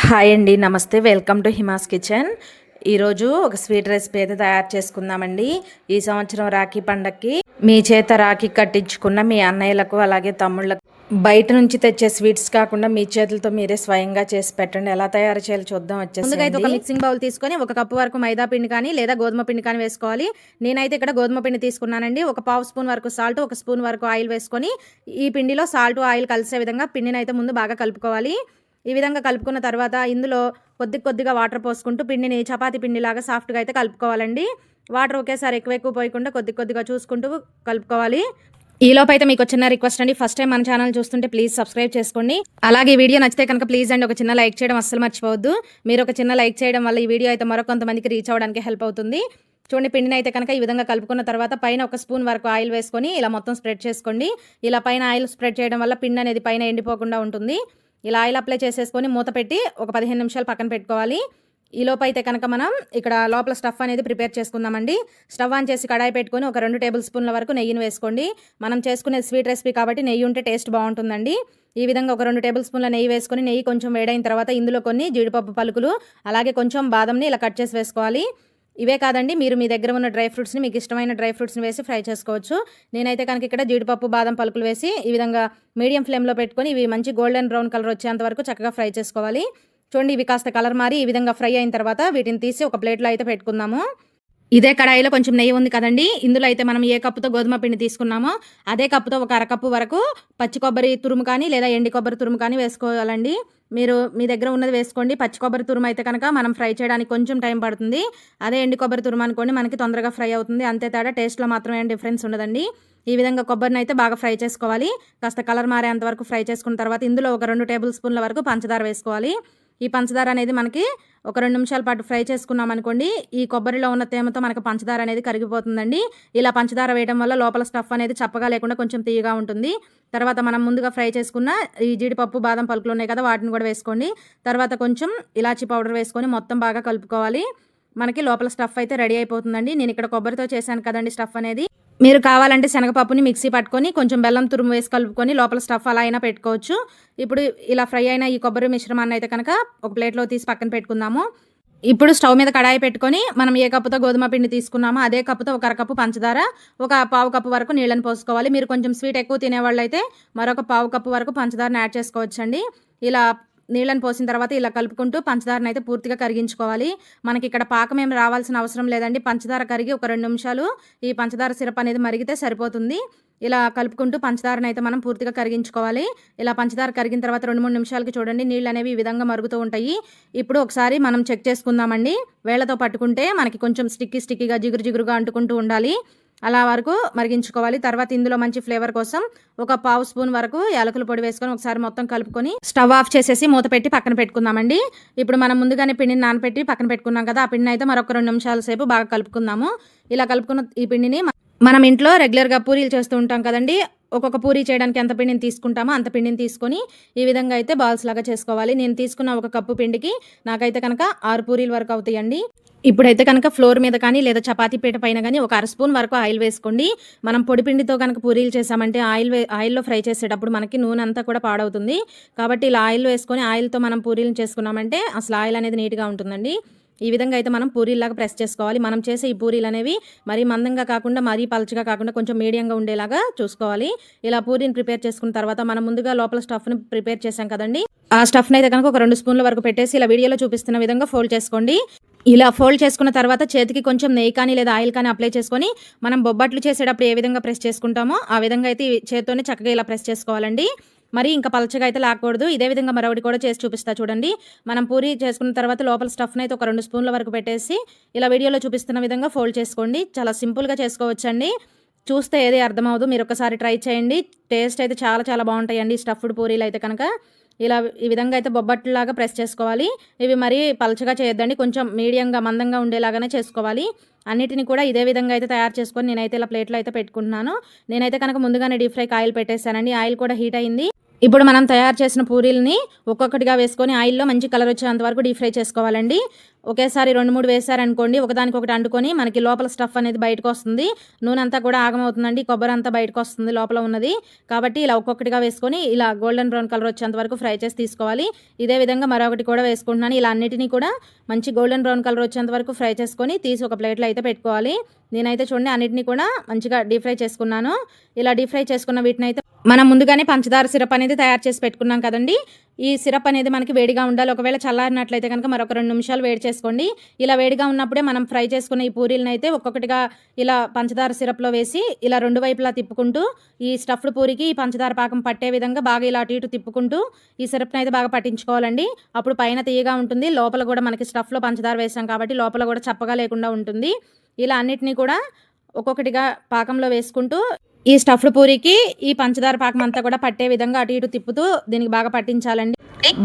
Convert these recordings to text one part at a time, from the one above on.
Hi అండి, నమస్తే. Welcome to Hima's kitchen. ఈరోజు ఒక స్వీట్ రెసిపీ అయితే తయారు చేసుకుందామండి. ఈ సంవత్సరం రాఖీ పండగకి మీ చేత రాఖీ కట్టించుకున్న మీ అన్నయ్యలకు అలాగే తమ్ముళ్ళకు బయట నుంచి తెచ్చే స్వీట్స్ కాకుండా మీ చేతులతో మీరే స్వయంగా చేసి పెట్టండి. ఎలా తయారు చేయాలో చూద్దాం. ముందుగా అయితే ఒక మిక్సింగ్ బౌల్ తీసుకొని 1 కప్పు వరకు మైదా పిండి కానీ లేదా గోధుమ పిండి కానీ వేసుకోవాలి. నేనైతే ఇక్కడ గోధుమ పిండి తీసుకున్నానండి. 1/2 స్పూన్ వరకు సాల్ట్, 1 స్పూన్ వరకు ఆయిల్ వేసుకొని ఈ పిండిలో సాల్ట్ ఆయిల్ కలిసే విధంగా పిండిని అయితే ముందు బాగా కలుపుకోవాలి. ఈ విధంగా కలుపుకున్న తర్వాత ఇందులో కొద్దిగా వాటర్ పోసుకుంటూ పిండిని చపాతీ పిండిలాగా సాఫ్ట్గా అయితే కలుపుకోవాలండి. వాటర్ ఒకేసారి ఎక్కువ పోయకుండా కొద్దిగా చూసుకుంటూ కలుపుకోవాలి. ఈలోపు అయితే మీకు చిన్న రిక్వెస్ట్ అండి, ఫస్ట్ టైం మన ఛానల్ చూస్తుంటే ప్లీజ్ సబ్స్క్రైబ్ చేసుకోండి. అలాగే ఈ వీడియో నచ్చితే కనుక ప్లీజ్ అండి ఒక చిన్న లైక్ చేయడం అస్సలు మర్చిపోవద్దు. మీరు ఒక చిన్న లైక్ చేయడం వల్ల ఈ వీడియో అయితే కొంతమందికి రీచ్ అవ్వడానికి హెల్ప్ అవుతుంది. చూడండి, పిండిని అయితే కనుక ఈ విధంగా కలుపుకున్న తర్వాత పైన 1 స్పూన్ వరకు ఆయిల్ వేసుకొని ఇలా మొత్తం స్ప్రెడ్ చేసుకోండి. ఇలా పైన ఆయిల్ స్ప్రెడ్ చేయడం వల్ల పిండి అనేది పైన ఎండిపోకుండా ఉంటుంది. ఇలా ఆయిల్ అప్లై చేసేసుకొని మూత పెట్టి ఒక 15 నిమిషాలు పక్కన పెట్టుకోవాలి. ఈలోపు అయితే కనుక మనం ఇక్కడ లోపల స్టఫ్ అనేది ప్రిపేర్ చేసుకుందామండి. స్టవ్ ఆన్ చేసి కడాయి పెట్టుకొని ఒక 2 టేబుల్ స్పూన్ల వరకు నెయ్యిని వేసుకోండి. మనం చేసుకునే స్వీట్ రెసిపీ కాబట్టి నెయ్యి ఉంటే టేస్ట్ బాగుంటుందండి. ఈ విధంగా ఒక 2 టేబుల్ స్పూన్ల నెయ్యి వేసుకొని నెయ్యి కొంచెం వేడైన తర్వాత ఇందులో కొన్ని జీడిపప్పు పలుకులు అలాగే కొంచెం బాదంని ఇలా కట్ చేసి వేసుకోవాలి. ఇవే కాదండి, మీరు మీ దగ్గర ఉన్న డ్రై ఫ్రూట్స్ని మీకు ఇష్టమైన డ్రై ఫ్రూట్స్ని వేసి ఫ్రై చేసుకోవచ్చు. నేనైతే కనుక ఇక్కడ జీడిపప్పు బాదం పలుకులు వేసి ఈ విధంగా మీడియం ఫ్లేమ్లో పెట్టుకొని ఇవి మంచి గోల్డెన్ బ్రౌన్ కలర్ వచ్చేంత వరకు చక్కగా ఫ్రై చేసుకోవాలి. చూడండి, ఇవి కాస్త కలర్ మారి ఈ విధంగా ఫ్రై అయిన తర్వాత వీటిని తీసి ఒక ప్లేట్లో అయితే పెట్టుకుందాము. ఇదే కడాయిలో కొంచెం నెయ్యి ఉంది కదండి, ఇందులో అయితే మనం ఏ కప్పుతో గోధుమ పిండి తీసుకున్నామో అదే కప్పుతో ఒక అరకప్పు వరకు పచ్చి కొబ్బరి తురుము కానీ లేదా ఎండి కొబ్బరి తురుము కానీ వేసుకోవాలండి. మీరు మీ దగ్గర ఉన్నది వేసుకోండి. పచ్చి కొబ్బరి తురుము అయితే కనుక మనం ఫ్రై చేయడానికి కొంచెం టైం పడుతుంది. అదే ఎండి కొబ్బరి తురుము అనుకోండి, మనకి తొందరగా ఫ్రై అవుతుంది. అంతే తేడా, టేస్ట్లో మాత్రం ఏం డిఫరెన్స్ ఉండదండి. ఈ విధంగా కొబ్బరిని అయితే బాగా ఫ్రై చేసుకోవాలి. కాస్త కలర్ మారేంత వరకు ఫ్రై చేసుకున్న తర్వాత ఇందులో ఒక 2 టేబుల్ స్పూన్ల వరకు పంచదార వేసుకోవాలి. ఈ పంచదార అనేది మనకి ఒక 2 నిమిషాల పాటు ఫ్రై చేసుకున్నాం అనుకోండి, ఈ కొబ్బరిలో ఉన్న తేమతో మనకు పంచదార అనేది కరిగిపోతుందండి. ఇలా పంచదార వేయడం వల్ల లోపల స్టఫ్ అనేది చప్పగా లేకుండా కొంచెం తీయగా ఉంటుంది. తర్వాత మనం ముందుగా ఫ్రై చేసుకున్న ఈ జీడిపప్పు బాదం పలుకులు ఉన్నాయి కదా, వాటిని కూడా వేసుకోండి. తర్వాత కొంచెం ఇలాచీ పౌడర్ వేసుకొని మొత్తం బాగా కలుపుకోవాలి. మనకి లోపల స్టఫ్ అయితే రెడీ అయిపోతుందండి. నేను ఇక్కడ కొబ్బరితో చేశాను కదండి స్టఫ్ అనేది. మీరు కావాలంటే శనగపప్పుని మిక్సీ పట్టుకొని కొంచెం బెల్లం తురుము వేసి కలుపుకొని లోపల స్టఫ్ అలా అయినా పెట్టుకోవచ్చు. ఇప్పుడు ఇలా ఫ్రై అయిన ఈ కొబ్బరి మిశ్రమాన్ని అయితే కనుక ఒక ప్లేట్లో తీసి పక్కన పెట్టుకుందాము. ఇప్పుడు స్టవ్ మీద కడాయి పెట్టుకొని మనం ఏ కప్పుతో గోధుమ పిండి తీసుకున్నామో అదే కప్పుతో ఒక అరకప్పు పంచదార, ఒక 1/2 కప్పు వరకు నీళ్ళని పోసుకోవాలి. మీరు కొంచెం స్వీట్ ఎక్కువ తినేవాళ్ళు అయితే మరొక 1/2 కప్పు వరకు పంచదారని యాడ్ చేసుకోవచ్చండి. ఇలా నీళ్ళని పోసిన తర్వాత ఇలా కలుపుకుంటూ పంచదారని అయితే పూర్తిగా కరిగించుకోవాలి. మనకి ఇక్కడ పాకం ఏమి రావాల్సిన అవసరం లేదండి. పంచదార కరిగి ఒక 2 నిమిషాలు ఈ పంచదార సిరప్ అనేది మరిగితే సరిపోతుంది. ఇలా కలుపుకుంటూ పంచదారని అయితే మనం పూర్తిగా కరిగించుకోవాలి. ఇలా పంచదార కరిగిన తర్వాత 2-3 నిమిషాలకి చూడండి నీళ్ళు అనేవి ఈ విధంగా మరుగుతూ ఉంటాయి. ఇప్పుడు ఒకసారి మనం చెక్ చేసుకుందామండి. వేళ్ళతో పట్టుకుంటే మనకి కొంచెం స్టిక్కీగా జిగురుగా అంటుకుంటూ ఉండాలి. అలా వరకు మరిగించుకోవాలి. తర్వాత ఇందులో మంచి ఫ్లేవర్ కోసం ఒక 1/2 స్పూన్ వరకు యాలకుల పొడి వేసుకొని ఒకసారి మొత్తం కలుపుకొని స్టవ్ ఆఫ్ చేసేసి మూత పెట్టి పక్కన పెట్టుకుందామండి. ఇప్పుడు మనం ముందుగానే పిండిని నానపెట్టి పక్కన పెట్టుకున్నాం కదా, ఆ పిండిని అయితే మరొక 2 నిమిషాల సేపు బాగా కలుపుకుందాము. ఇలా కలుపుకున్న ఈ పిండిని మనం ఇంట్లో రెగ్యులర్గా పూరీలు చేస్తూ ఉంటాం కదండి, ఒక్కొక్క పూరీ చేయడానికి ఎంత పిండిని తీసుకుంటామో అంత పిండిని తీసుకొని ఈ విధంగా అయితే బాల్స్ లాగా చేసుకోవాలి. నేను తీసుకున్న 1 కప్పు పిండికి నాకైతే కనుక 6 పూరీల వరకు అవుతాయండి. ఇప్పుడైతే కనుక ఫ్లోర్ మీద కానీ లేదా చపాతీ పీట పైన కానీ ఒక 1/2 స్పూన్ వరకు ఆయిల్ వేసుకోండి. మనం పొడి పిండితో కనుక పూరీలు చేసామంటే ఆయిల్లో ఫ్రై చేసేటప్పుడు మనకి నూనె అంతా కూడా పాడవుతుంది. కాబట్టి ఇలా ఆయిల్ వేసుకొని ఆయిల్తో మనం పూరీలు చేసుకున్నామంటే అసలు ఆయిల్ అనేది నీట్గా ఉంటుందండి. ఈ విధంగా అయితే మనం పూరీలాగా ప్రెస్ చేసుకోవాలి. మనం చేసే ఈ పూరీలు అనేవి మరీ మందంగా కాకుండా మరీ పలచగా కాకుండా కొంచెం మీడియంగా ఉండేలాగా చూసుకోవాలి. ఇలా పూరీని ప్రిపేర్ చేసుకున్న తర్వాత మనం ముందుగా లోపల స్టఫ్ని ప్రిపేర్ చేసాం కదండి, ఆ స్టఫ్ని అయితే కనుక ఒక 2 స్పూన్ల వరకు పెట్టేసి ఇలా వీడియోలో చూపిస్తున్న విధంగా ఫోల్డ్ చేసుకోండి. ఇలా ఫోల్డ్ చేసుకున్న తర్వాత చేతికి కొంచెం నెయ్యి కానీ లేదా ఆయిల్ కానీ అప్లై చేసుకొని మనం బొబ్బట్లు చేసేటప్పుడు ఏ విధంగా ప్రెస్ చేసుకుంటామో ఆ విధంగా అయితే చేత్తోనే చక్కగా ఇలా ప్రెస్ చేసుకోవాలండి. మరి ఇంకా పలచగా అయితే లాక్కూడదు. ఇదే విధంగా మరొకటి కూడా చేసి చూపిస్తా చూడండి. మనం పూరి చేసుకున్న తర్వాత లోపల స్టఫ్ని అయితే ఒక 2 స్పూన్ల వరకు పెట్టేసి ఇలా వీడియోలో చూపిస్తున్న విధంగా ఫోల్డ్ చేసుకోండి. చాలా సింపుల్గా చేసుకోవచ్చండి. చూస్తే ఏది అర్థమవుదు, మీరు ఒకసారి ట్రై చేయండి. టేస్ట్ అయితే చాలా బాగుంటాయండి స్టఫ్డ్ పూరీలు అయితే కనుక. ఇలా ఈ విధంగా అయితే బొబ్బట్లాగా ప్రెస్ చేసుకోవాలి. ఇవి మరీ పలచగా చేయొద్దండి, కొంచెం మీడియంగా మందంగా ఉండేలాగానే చేసుకోవాలి. అన్నిటిని కూడా ఇదే విధంగా అయితే తయారు చేసుకొని నేనైతే ఇలా ప్లేట్లో అయితే పెట్టుకుంటున్నాను. నేనైతే కనుక ముందుగానే డీప్ ఫ్రైకి ఆయిల్ పెట్టేశానండి. ఆయిల్ కూడా హీట్ అయింది. ఇప్పుడు మనం తయారు చేసిన పూరీలని ఒక్కొక్కటిగా వేసుకొని ఆయిల్లో మంచి కలర్ వచ్చేంత వరకు డీప్ ఫ్రై చేసుకోవాలండి. ఒకేసారి 2-3 వేసారనుకోండి ఒకదానికొకటి అంటుకొని మనకి లోపల స్టఫ్ అనేది బయటకు వస్తుంది. నూనె అంతా కూడా ఆగమవుతుందండి. కొబ్బరి అంతా బయటకు వస్తుంది లోపల ఉన్నది. కాబట్టి ఇలా ఒక్కొక్కటిగా వేసుకొని ఇలా గోల్డెన్ బ్రౌన్ కలర్ వచ్చేంత వరకు ఫ్రై చేసి తీసుకోవాలి. ఇదే విధంగా మరొకటి కూడా వేసుకుంటున్నాను. ఇలా అన్నిటినీ కూడా మంచి గోల్డెన్ బ్రౌన్ కలర్ వచ్చేంత వరకు ఫ్రై చేసుకొని తీసి ఒక ప్లేట్లో అయితే పెట్టుకోవాలి. నేనైతే చూడండి అన్నిటినీ కూడా మంచిగా డీప్ ఫ్రై చేసుకున్నాను. ఇలా డీప్ ఫ్రై చేసుకున్న వీటిని అయితే మనం ముందుగానే పంచదార సిరప్ అనేది తయారు చేసి పెట్టుకున్నాం కదండి. ఈ సిరప్ అనేది మనకి వేడిగా ఉండాలి. ఒకవేళ చల్లారినట్లయితే కనుక మరొక 2 నిమిషాలు వేడి చేసుకోండి. ఇలా వేడిగా ఉన్నప్పుడే మనం ఫ్రై చేసుకున్న ఈ పూరీలను అయితే ఒక్కొక్కటిగా ఇలా పంచదార సిరప్లో వేసి ఇలా 2 వైపులా తిప్పుకుంటూ ఈ స్టఫ్డ్ పూరికి ఈ పంచదార పాకం పట్టే విధంగా బాగా ఇలా అటు ఇటు తిప్పుకుంటూ ఈ సిరప్ని అయితే బాగా పట్టించుకోవాలండి. అప్పుడు పైన తీయగా ఉంటుంది, లోపల కూడా మనకి స్టఫ్లో పంచదార వేసాం కాబట్టి లోపల కూడా చప్పగా లేకుండా ఉంటుంది. ఇలా అన్నిటినీ కూడా ఒక్కొక్కటిగా పాకంలో వేసుకుంటూ ఈ స్టఫ్డ్ పూరికి ఈ పంచదార పాకం అంతా కూడా పట్టే విధంగా అటు ఇటు తిప్పుతూ దీనికి బాగా పట్టించాలండి.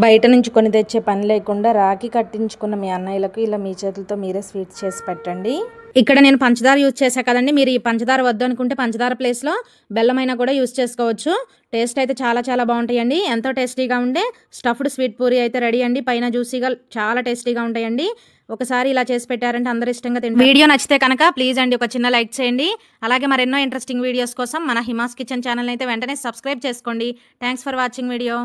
బయట నుంచి కొని తెచ్చే పని లేకుండా రాఖీ కట్టించుకున్న మీ అన్నయ్యలకు ఇలా మీ చేతులతో మీరే స్వీట్స్ చేసి పెట్టండి. ఇక్కడ నేను పంచదార యూజ్ చేశా కదండి. మీరు ఈ పంచదార వద్దు అనుకుంటే పంచదార ప్లేస్లో బెల్లమైనా కూడా యూజ్ చేసుకోవచ్చు. టేస్ట్ అయితే చాలా చాలా బాగుంటాయండి. ఎంతో టేస్టీగా ఉండే స్టఫ్డ్ స్వీట్ పూరి అయితే రెడీ అండి. పైన జ్యూసీగా చాలా టేస్టీగా ఉంటాయండి. ఒకసారి ఇలా చేసి పెట్టారంటే అందరూ ఇష్టంగా తింటారు. వీడియో నచ్చితే కనుక ప్లీజ్ అండి ఒక చిన్న లైక్ చేయండి. అలాగే మరెన్నో ఇంట్రెస్టింగ్ వీడియోస్ కోసం మన హిమాస్ కిచెన్ ఛానల్ అయితే వెంటనే సబ్స్క్రైబ్ చేసుకోండి. Thanks for watching video.